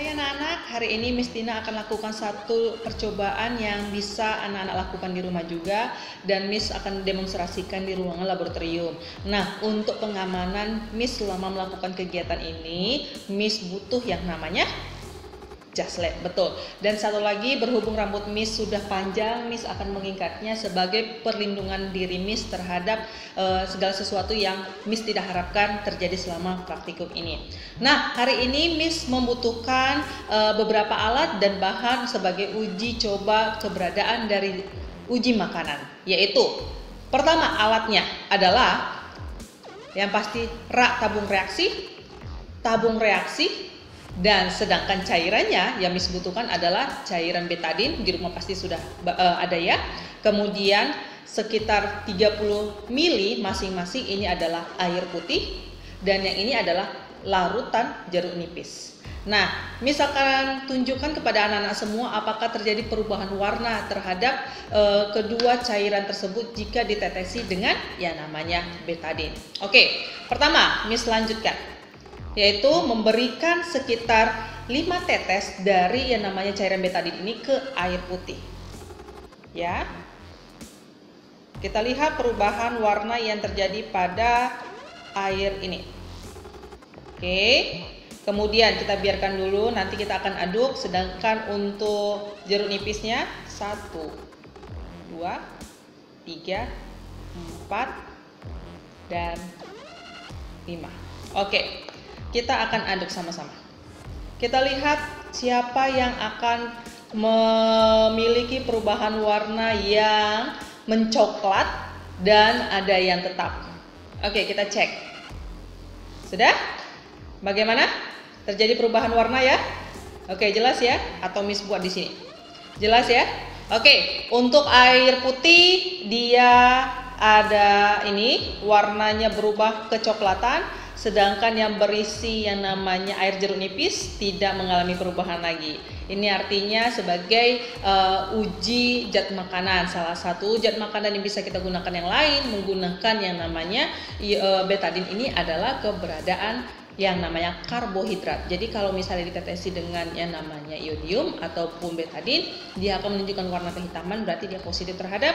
Hai anak-anak, hari ini Miss Tina akan lakukan satu percobaan yang bisa anak-anak lakukan di rumah juga, dan Miss akan demonstrasikan di ruangan laboratorium. Nah, untuk pengamanan Miss selama melakukan kegiatan ini, Miss butuh yang namanya Jaslep, betul. Dan satu lagi, berhubung rambut Miss sudah panjang, Miss akan mengikatnya sebagai perlindungan diri Miss terhadap segala sesuatu yang Miss tidak harapkan terjadi selama praktikum ini. Nah, hari ini Miss membutuhkan beberapa alat dan bahan sebagai uji coba keberadaan dari uji makanan, yaitu pertama alatnya adalah yang pasti rak tabung reaksi. Dan sedangkan cairannya yang Miss butuhkan adalah cairan betadin, di rumah pasti sudah ada ya. Kemudian sekitar 30 ml masing-masing ini adalah air putih, dan yang ini adalah larutan jeruk nipis. Nah, Miss akan tunjukkan kepada anak-anak semua apakah terjadi perubahan warna terhadap kedua cairan tersebut jika ditetesi dengan yang namanya betadin. Oke, pertama Miss lanjutkan, yaitu memberikan sekitar 5 tetes dari yang namanya cairan betadin ini ke air putih. Ya. Kita lihat perubahan warna yang terjadi pada air ini. Oke. Kemudian kita biarkan dulu, nanti kita akan aduk. Sedangkan untuk jeruk nipisnya 1, 2, 3, 4, dan 5. Oke. Kita akan aduk sama-sama. Kita lihat siapa yang akan memiliki perubahan warna yang mencoklat dan ada yang tetap. Oke, kita cek. Sudah? Bagaimana? Terjadi perubahan warna ya? Oke, jelas ya? Atau Miss buat di sini? Jelas ya? Oke, untuk air putih dia ada ini warnanya berubah kecoklatan. Sedangkan yang berisi yang namanya air jeruk nipis tidak mengalami perubahan lagi. Ini artinya sebagai uji zat makanan. Salah satu zat makanan yang bisa kita gunakan yang lain menggunakan yang namanya betadin ini adalah keberadaan yang namanya karbohidrat. Jadi kalau misalnya ditetesi dengan yang namanya iodium ataupun betadin, dia akan menunjukkan warna kehitaman, berarti dia positif terhadap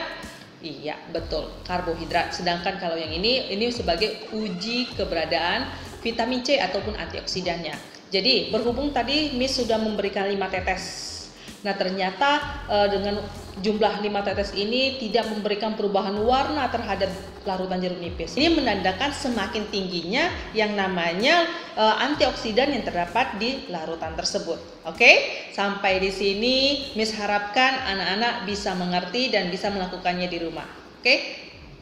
iya, betul, karbohidrat. Sedangkan kalau yang ini sebagai uji keberadaan vitamin C ataupun antioksidannya. Jadi berhubung tadi Miss sudah memberikan 5 tetes. Nah, ternyata dengan jumlah 5 tetes ini tidak memberikan perubahan warna terhadap larutan jeruk nipis. Ini menandakan semakin tingginya yang namanya antioksidan yang terdapat di larutan tersebut. Oke, sampai di sini Miss harapkan anak-anak bisa mengerti dan bisa melakukannya di rumah. Oke,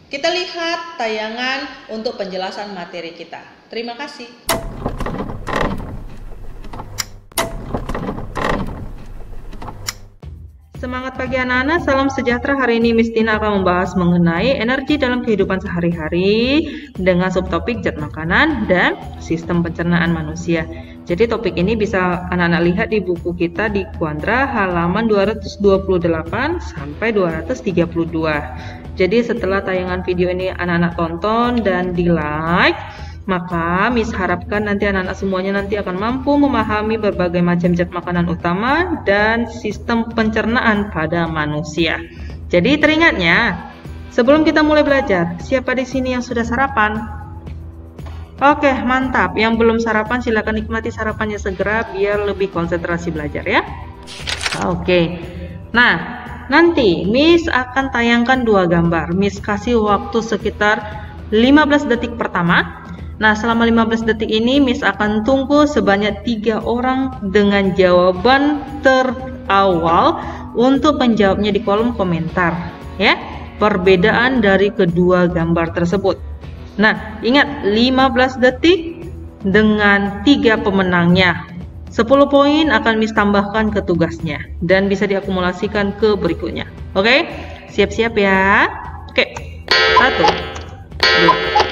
kita lihat tayangan untuk penjelasan materi kita. Terima kasih. Semangat pagi anak-anak, salam sejahtera. Hari ini Miss Tina akan membahas mengenai energi dalam kehidupan sehari-hari dengan subtopik zat makanan dan sistem pencernaan manusia. Jadi topik ini bisa anak-anak lihat di buku kita di Kuandra halaman 228 sampai 232. Jadi setelah tayangan video ini anak-anak tonton dan di like, maka Miss harapkan nanti anak-anak semuanya nanti akan mampu memahami berbagai macam zat makanan utama dan sistem pencernaan pada manusia. Jadi teringatnya, sebelum kita mulai belajar, siapa di sini yang sudah sarapan? Oke, mantap. Yang belum sarapan silakan nikmati sarapannya segera biar lebih konsentrasi belajar ya. Oke. Nah, nanti Miss akan tayangkan 2 gambar. Miss kasih waktu sekitar 15 detik pertama. Nah, selama 15 detik ini Miss akan tunggu sebanyak 3 orang dengan jawaban terawal untuk menjawabnya di kolom komentar ya, perbedaan dari kedua gambar tersebut. Nah, ingat 15 detik dengan 3 pemenangnya. 10 poin akan Miss tambahkan ke tugasnya dan bisa diakumulasikan ke berikutnya. Oke? Siap-siap ya. Oke. 1 2.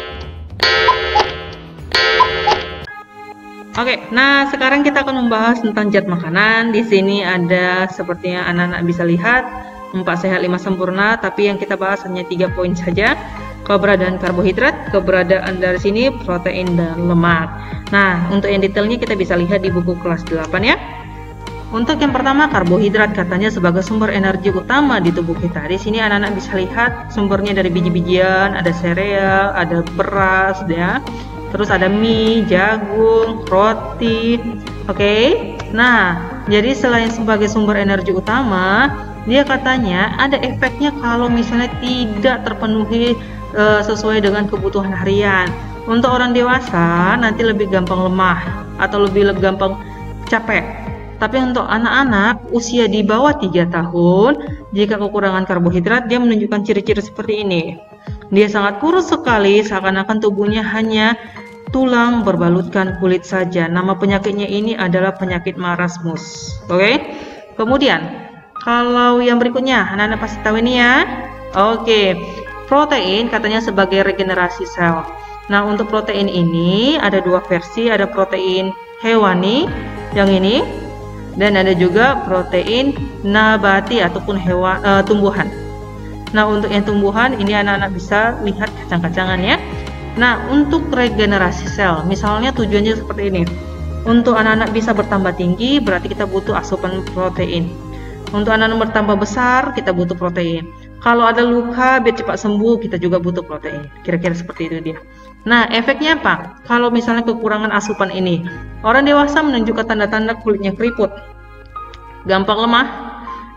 Oke, nah sekarang kita akan membahas tentang zat makanan. Di sini ada sepertinya anak-anak bisa lihat 4 sehat 5 sempurna, tapi yang kita bahas hanya 3 poin saja. keberadaan karbohidrat, keberadaan dari sini protein dan lemak. Nah, untuk yang detailnya kita bisa lihat di buku kelas 8 ya. Untuk yang pertama, karbohidrat katanya sebagai sumber energi utama di tubuh kita. Di sini anak-anak bisa lihat sumbernya dari biji-bijian, ada sereal, ada beras, ya. Terus ada mie, jagung, roti. Oke. Nah, jadi selain sebagai sumber energi utama, dia katanya ada efeknya kalau misalnya tidak terpenuhi sesuai dengan kebutuhan harian. Untuk orang dewasa nanti lebih gampang lemah atau lebih gampang capek. Tapi untuk anak-anak usia di bawah 3 tahun, jika kekurangan karbohidrat, dia menunjukkan ciri-ciri seperti ini. Dia sangat kurus sekali, seakan-akan tubuhnya hanya tulang berbalutkan kulit saja. Nama penyakitnya ini adalah penyakit marasmus. Oke? Kemudian, kalau yang berikutnya, anak-anak pasti tahu ini ya. Oke, protein katanya sebagai regenerasi sel. Nah, untuk protein ini ada dua versi, ada protein hewani, yang ini, dan ada juga protein nabati ataupun tumbuhan. Nah, untuk yang tumbuhan ini anak-anak bisa lihat kacang-kacangan ya. Nah, untuk regenerasi sel, misalnya tujuannya seperti ini. Untuk anak-anak bisa bertambah tinggi, berarti kita butuh asupan protein. Untuk anak-anak bertambah besar, kita butuh protein. Kalau ada luka, biar cepat sembuh, kita juga butuh protein. Kira-kira seperti itu dia. Nah, efeknya apa? Kalau misalnya kekurangan asupan ini, orang dewasa menunjukkan tanda-tanda kulitnya keriput, gampang lemah,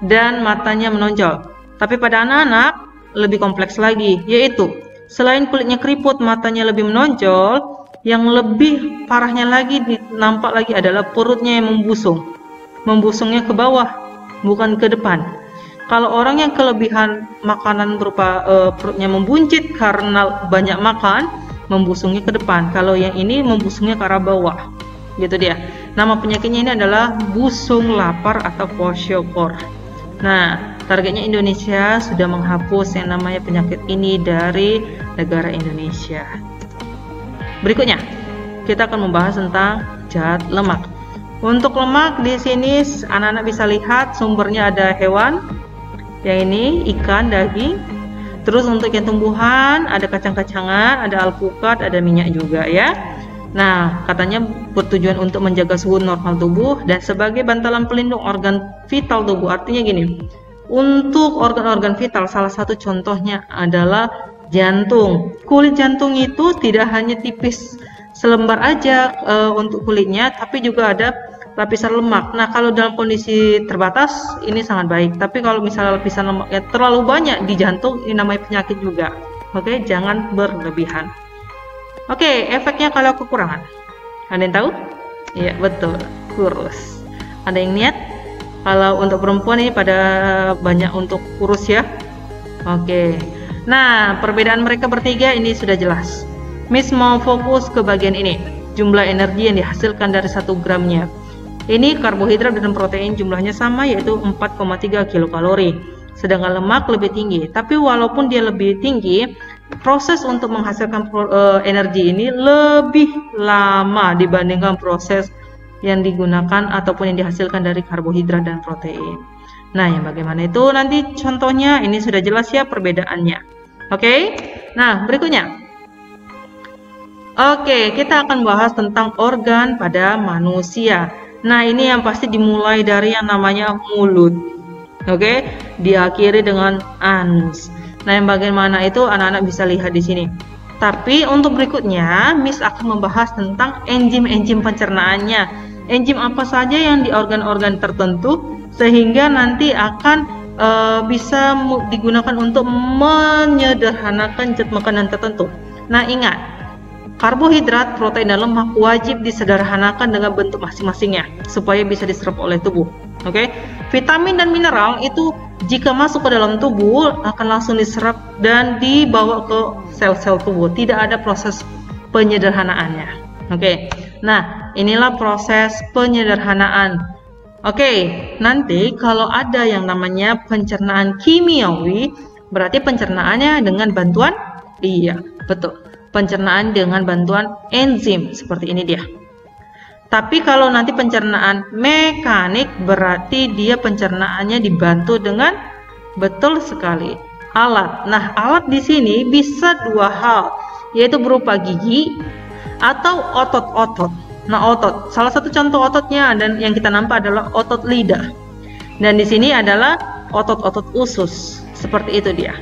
dan matanya menonjol. Tapi pada anak-anak lebih kompleks lagi, yaitu selain kulitnya keriput, matanya lebih menonjol, yang lebih parahnya lagi nampak lagi adalah perutnya yang membusung. Membusungnya ke bawah, bukan ke depan. Kalau orang yang kelebihan makanan berupa perutnya membuncit karena banyak makan, membusungnya ke depan. Kalau yang ini membusungnya ke arah bawah, gitu dia. Nama penyakitnya ini adalah busung lapar atau kwashiorkor. Nah, targetnya Indonesia sudah menghapus yang namanya penyakit ini dari negara Indonesia. Berikutnya, kita akan membahas tentang zat lemak. Untuk lemak di sini anak-anak bisa lihat sumbernya ada hewan, yang ini ikan, daging. Terus untuk yang tumbuhan ada kacang-kacangan, ada alpukat, ada minyak juga ya. Nah, katanya bertujuan untuk menjaga suhu normal tubuh dan sebagai bantalan pelindung organ vital tubuh. Artinya gini, untuk organ-organ vital salah satu contohnya adalah jantung. Kulit jantung itu tidak hanya tipis selembar aja untuk kulitnya, tapi juga ada lapisan lemak. Nah, kalau dalam kondisi terbatas ini sangat baik. Tapi kalau misalnya lapisan lemaknya terlalu banyak di jantung, ini namanya penyakit juga. Oke, jangan berlebihan. Oke, efeknya kalau kekurangan. Ada yang tahu? Iya, betul. Kurus. Ada yang niat? Kalau untuk perempuan ini pada banyak untuk kurus ya. Oke. Nah, perbedaan mereka bertiga ini sudah jelas. Miss mau fokus ke bagian ini. Jumlah energi yang dihasilkan dari 1 gramnya. Ini karbohidrat dan protein jumlahnya sama, yaitu 4,3 kilokalori. Sedangkan lemak lebih tinggi. Tapi walaupun dia lebih tinggi, proses untuk menghasilkan energi ini lebih lama dibandingkan proses yang digunakan ataupun yang dihasilkan dari karbohidrat dan protein. Nah, yang bagaimana itu nanti contohnya ini sudah jelas ya perbedaannya. Oke. Nah, berikutnya. Oke, kita akan bahas tentang organ pada manusia. Nah, ini yang pasti dimulai dari yang namanya mulut. Oke, diakhiri dengan anus. Nah, yang bagaimana itu anak-anak bisa lihat di sini. Tapi untuk berikutnya, Miss akan membahas tentang enzim-enzim pencernaannya. Enzim apa saja yang di organ-organ tertentu sehingga nanti akan bisa digunakan untuk menyederhanakan zat makanan tertentu. Nah, ingat, karbohidrat, protein, dan lemak wajib disederhanakan dengan bentuk masing-masingnya supaya bisa diserap oleh tubuh. Oke, vitamin dan mineral itu jika masuk ke dalam tubuh akan langsung diserap dan dibawa ke sel-sel tubuh. Tidak ada proses penyederhanaannya. Oke, nah inilah proses penyederhanaan. Oke, nanti kalau ada yang namanya pencernaan kimiawi, berarti pencernaannya dengan bantuan, iya betul, pencernaan dengan bantuan enzim seperti ini dia. Tapi kalau nanti pencernaan mekanik, berarti dia pencernaannya dibantu dengan, betul sekali, alat. Nah, alat di sini bisa dua hal, yaitu berupa gigi atau otot-otot. Nah, otot. Salah satu contoh ototnya dan yang kita nampak adalah otot lidah. Dan di sini adalah otot-otot usus. Seperti itu dia.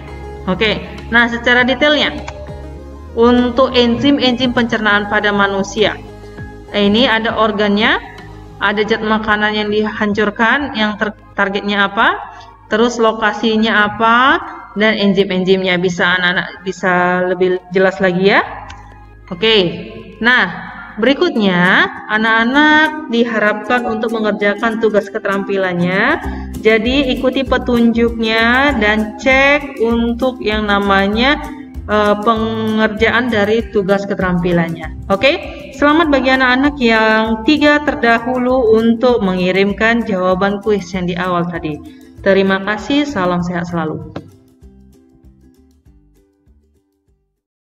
Oke. Nah, secara detailnya untuk enzim-enzim pencernaan pada manusia. Ini ada organnya, ada zat makanan yang dihancurkan, yang targetnya apa, terus lokasinya apa, dan enzim-enzimnya. Bisa anak-anak bisa lebih jelas lagi ya. Oke. Nah, berikutnya, anak-anak diharapkan untuk mengerjakan tugas keterampilannya. Jadi, ikuti petunjuknya dan cek untuk yang namanya pengerjaan dari tugas keterampilannya. Oke, selamat bagi anak-anak yang 3 terdahulu untuk mengirimkan jawaban kuis yang di awal tadi. Terima kasih, salam sehat selalu.